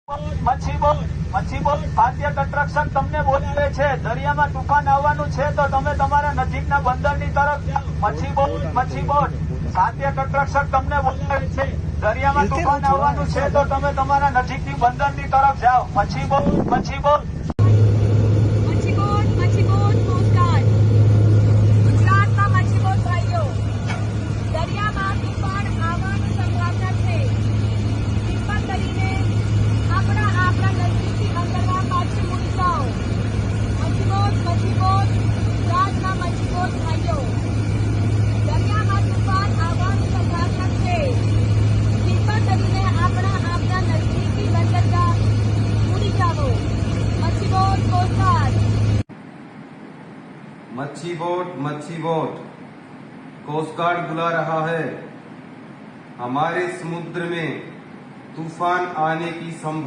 મચ્છી બોટ ભારતીય તટરક્ષક તમને બોલાવે છે. દરિયામાં તુફાન આવવાનું છે તો તમે તમારા નજીકના બંદરની તરફ જાઓ. મચ્છી બોટ ભારતીય તટરક્ષક તમને બોલાવે છે. દરિયામાં તુફાન આવવાનું છે તો તમે તમારા નજીકની બંદરની તરફ જાઓ. મચ્છી બોટ કોસ્ટગાર્ડ ગુજરાતના મચ્છી બોટ ભાઈઓ, દરિયામાં તુફાન આવવાની સંભાવના છે. કૃપા કરીને આપણા નજીકથી બંદરમાં પાછી મૂકી જાઓ. મચ્છી બોટ ગુજરાતના મચ્છી બોટ ભાઈઓ, દરિયામાં તુફાન આવવાની સંભાવના છે. કૃપા કરીને આપણા નજીકથી બંદરમાં મૂકી જાઓ. मच्छी बोट कोस्टगार्ड मच्छी बोट कोस्ट गार्ड बुला रहा है. हमारे समुद्र में तूफान आने की संभावना